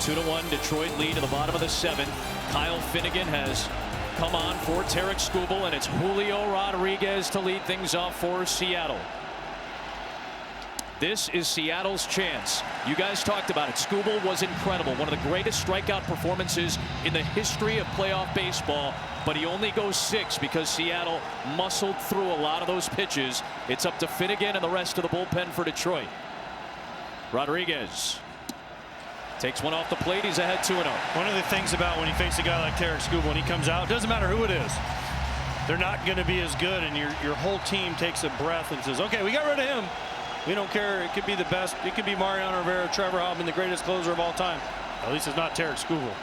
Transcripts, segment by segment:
2-1 Detroit lead in the bottom of the 7th. Kyle Finnegan has come on for Tarik Skubal, and it's Julio Rodriguez to lead things off for Seattle. This is Seattle's chance. You guys talked about it. Skubal was incredible. One of the greatest strikeout performances in the history of playoff baseball. But he only goes 6 because Seattle muscled through a lot of those pitches. It's up to Finnegan and the rest of the bullpen for Detroit. Rodriguez takes one off the plate. He's ahead 2-0. One of the things about when you face a guy like Tarik Skubal and he comes out, doesn't matter who it is, they're not going to be as good, and your whole team takes a breath and says, okay, we got rid of him. We don't care. It could be the best. It could be Mariano Rivera, Trevor Hoffman, the greatest closer of all time. At least it's not Tarik Skubal.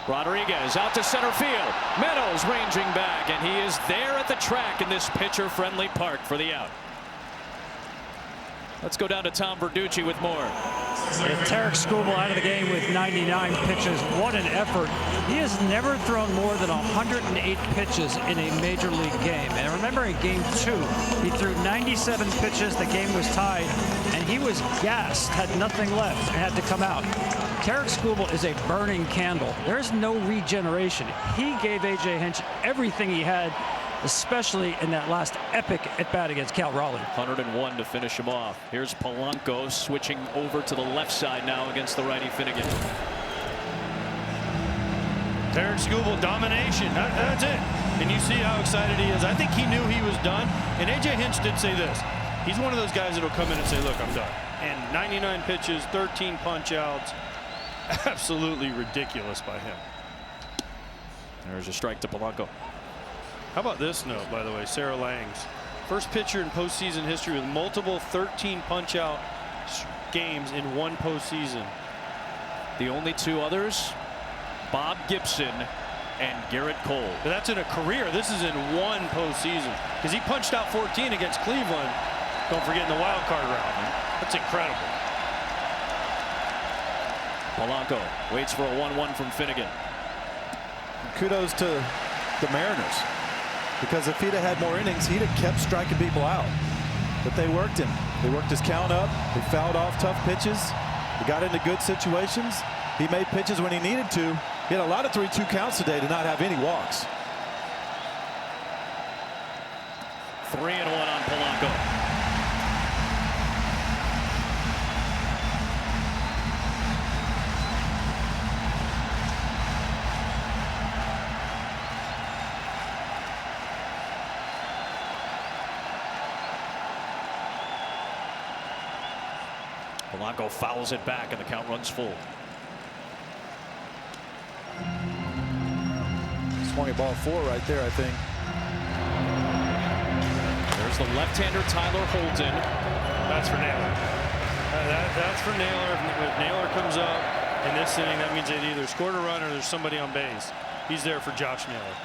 Rodriguez out to center field. Meadows ranging back, and he is there at the track in this pitcher-friendly park for the out. Let's go down to Tom Verducci with more. Tarik Skubal out of the game with 99 pitches. What an effort. He has never thrown more than 108 pitches in a major league game. And remember, in game 2, he threw 97 pitches. The game was tied, and he was gassed, had nothing left, and had to come out. Tarik Skubal is a burning candle. There's no regeneration. He gave A.J. Hinch everything he had, especially in that last epic at-bat against Cal Raleigh. 101 to finish him off. Here's Polanco switching over to the left side now against the righty Finnegan. Tarik Skubal, domination. That's it. And you see how excited he is. I think he knew he was done. And A.J. Hinch did say this. He's one of those guys that will come in and say, look, I'm done. And 99 pitches, 13 punch-outs. Absolutely ridiculous by him. There's a strike to Polanco. How about this note, by the way, Sarah Langs. First pitcher in postseason history with multiple 13 punch-out games in one postseason. The only 2 others, Bob Gibson and Garrett Cole. But that's in a career. This is in one postseason. Because he punched out 14 against Cleveland. Don't forget in the wild card round. That's incredible. Polanco waits for a 1-1 from Finnegan. Kudos to the Mariners, because if he'd have had more innings, he'd have kept striking people out. But they worked him. They worked his count up. They fouled off tough pitches. He got into good situations. He made pitches when he needed to. He had a lot of 3-2 counts today to not have any walks. 3-1 on Polanco. Polanco fouls it back, and the count runs full. Swung a ball 4 right there, I think. There's the left-hander Tyler Holton. That's for Naylor. That's for Naylor. If Naylor comes up in this inning, that means they'd either scored a run or there's somebody on base. He's there for Josh Naylor.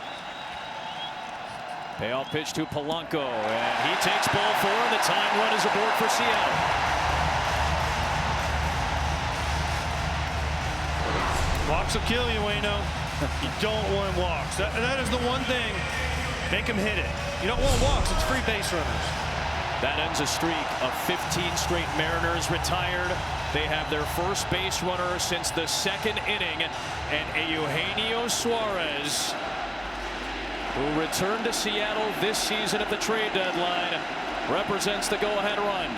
Payoff pitch to Polanco, and he takes ball 4, and the time run is aboard for Seattle. Walks will kill you, Wayno. You don't want walks. That is the one thing. Make him hit it. You don't want walks. It's free base runners. That ends a streak of 15 straight Mariners retired. They have their first base runner since the 2nd inning, and Eugenio Suarez, who returned to Seattle this season at the trade deadline, represents the go-ahead run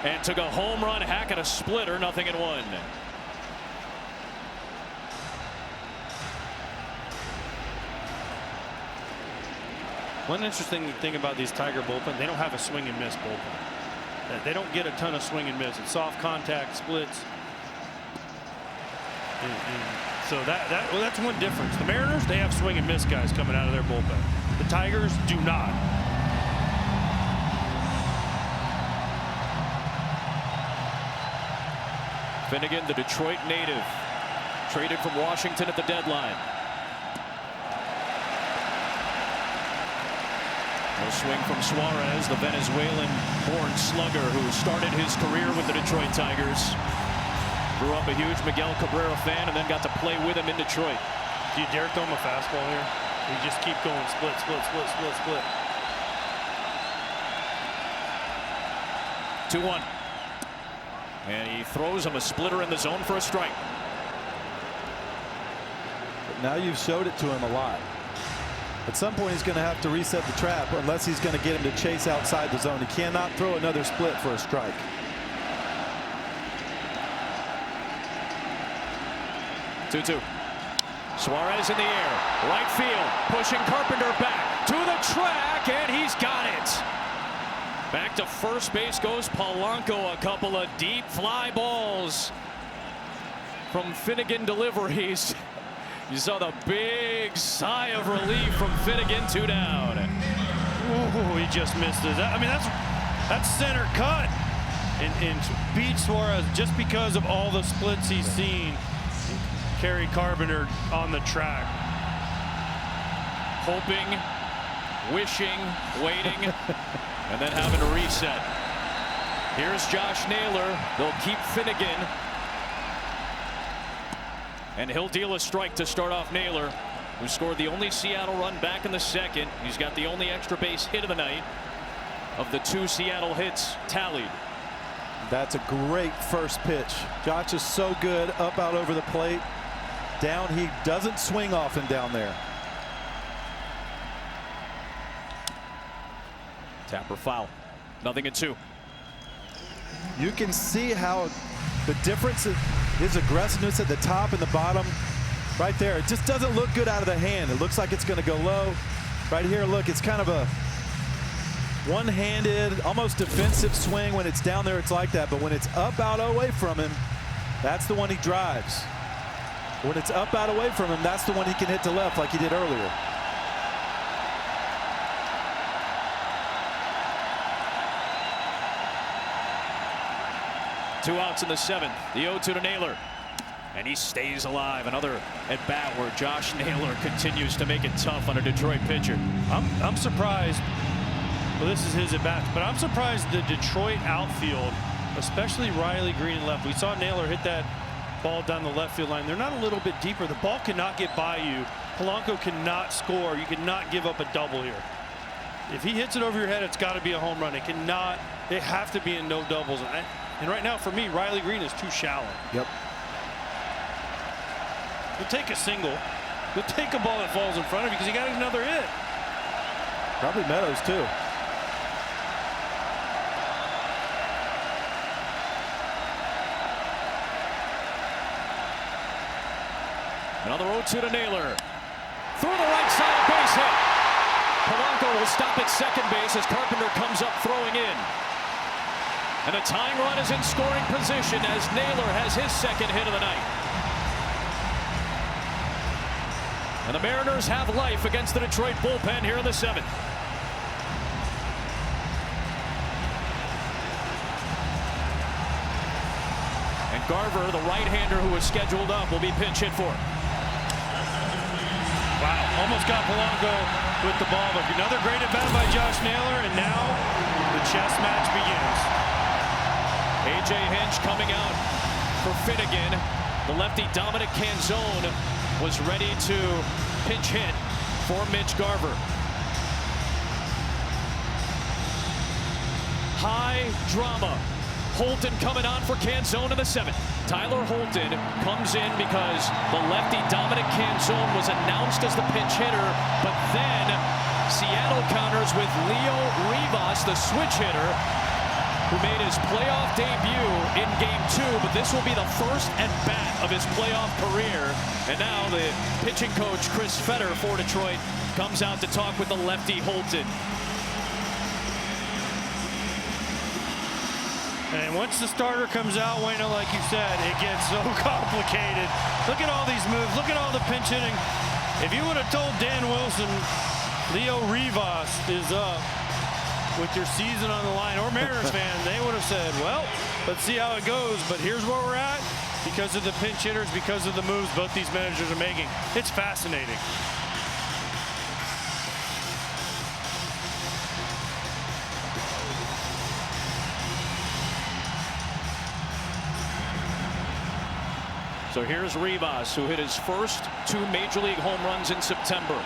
and took a home run hack at a splitter, 0-1. One interesting thing about these Tiger bullpen, they don't have a swing and miss bullpen. They don't get a ton of swing and miss. It's soft contact, splits. And so that's one difference. The Mariners, they have swing and miss guys coming out of their bullpen. The Tigers do not. Finnegan, the Detroit native, traded from Washington at the deadline. No swing from Suarez, the Venezuelan-born slugger who started his career with the Detroit Tigers. Grew up a huge Miguel Cabrera fan and then got to play with him in Detroit. Do you dare throw him a fastball here? You just keep going split, split, split, split, split. 2-1. And he throws him a splitter in the zone for a strike. But now you've showed it to him a lot. At some point, he's going to have to reset the trap unless he's going to get him to chase outside the zone. He cannot throw another split for a strike. Two. Suarez in the air, right field, pushing Carpenter back to the track, and he's got it. Back to first base goes Polanco. A couple of deep fly balls from Finnegan deliveries. You saw the big sigh of relief from Finnegan. 2 down. Ooh, he just missed it. I mean, that's center cut, and beat Suarez just because of all the splits he's seen. Carry Carpenter on the track. Hoping, wishing, waiting, and then having to reset. Here's Josh Naylor. They'll keep Finnegan. And he'll deal a strike to start off Naylor, who scored the only Seattle run back in the second. He's got the only extra base hit of the night of the 2 Seattle hits tallied. That's a great first pitch. Josh is so good up out over the plate. Down, he doesn't swing often down there. Tapper foul. 0-2. You can see how the difference is his aggressiveness at the top and the bottom. Right there, it just doesn't look good out of the hand. It looks like it's going to go low. Right here, look, it's kind of a one-handed, almost defensive swing. When it's down there, it's like that. But when it's up out away from him, that's the one he drives. When it's up out away from him, that's the one he can hit to left like he did earlier. Two outs in the 7th. The 0-2 to Naylor. And he stays alive. Another at bat where Josh Naylor continues to make it tough on a Detroit pitcher. I'm surprised. Well, this is his at bat, but I'm surprised the Detroit outfield, especially Riley Green and left. We saw Naylor hit that ball down the left field line. They're not a little bit deeper. The ball cannot get by you. Polanco cannot score. You cannot give up a double here. If he hits it over your head, it's got to be a home run. It cannot. They have to be in no doubles. And right now, for me, Riley Green is too shallow. Yep. He'll take a single. He'll take a ball that falls in front of you because he got another hit. Probably Meadows, too. Another 0-2 to Naylor. Through the right side, base hit. Polanco will stop at second base as Carpenter comes up throwing in. And the tying run is in scoring position as Naylor has his second hit of the night. And the Mariners have life against the Detroit bullpen here in the 7th. And Garver, the right-hander who was scheduled up, will be pinch hit for. Wow, almost got Polanco with the ball, but another great at bat by Josh Naylor, and now the chess match begins. A.J. Hinch coming out for Finnegan. The lefty Dominic Canzone was ready to pinch hit for Mitch Garver. High drama. Holton coming on for Canzone in the 7th. Tyler Holton comes in because the lefty Dominic Canzone was announced as the pinch hitter, but then Seattle counters with Leo Rivas, the switch hitter, who made his playoff debut in Game 2, but this will be the first at bat of his playoff career. And now the pitching coach, Chris Fetter for Detroit, comes out to talk with the lefty Holton. And once the starter comes out, Wayno, like you said, it gets so complicated. Look at all these moves. Look at all the pinch hitting. If you would have told Dan Wilson, Leo Rivas is up with your season on the line, or Mariners fan, they would have said, well, let's see how it goes. But here's where we're at because of the pinch hitters, because of the moves both these managers are making. It's fascinating. So here's Rivas, who hit his first 2 Major League home runs in September,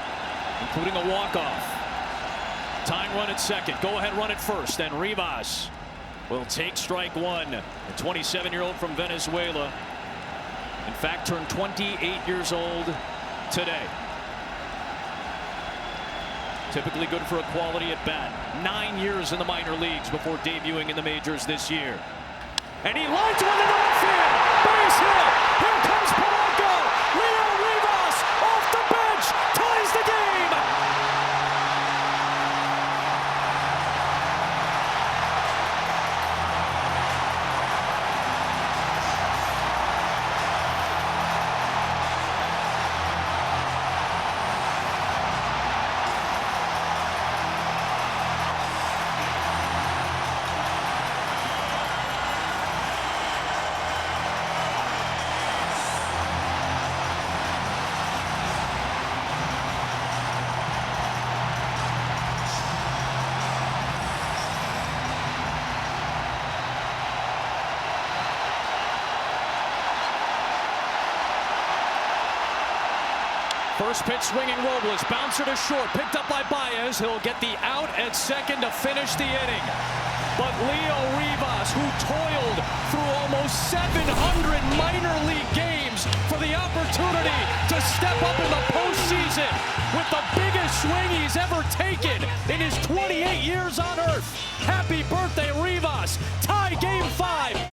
including a walk-off. Tying run at second, go-ahead run at first, and Rivas will take strike 1. The 27-year-old from Venezuela, in fact, turned 28 years old today. Typically good for a quality at bat. 9 years in the minor leagues before debuting in the majors this year. And he lines one into left field. Base hit. Here comes Polanco. Leo Rivas off the bench ties the game. First pitch swinging Robles, bouncer to short, picked up by Baez. He'll get the out at second to finish the inning. But Leo Rivas, who toiled through almost 700 minor league games for the opportunity to step up in the postseason with the biggest swing he's ever taken in his 28 years on earth. Happy birthday, Rivas. Tie game 5.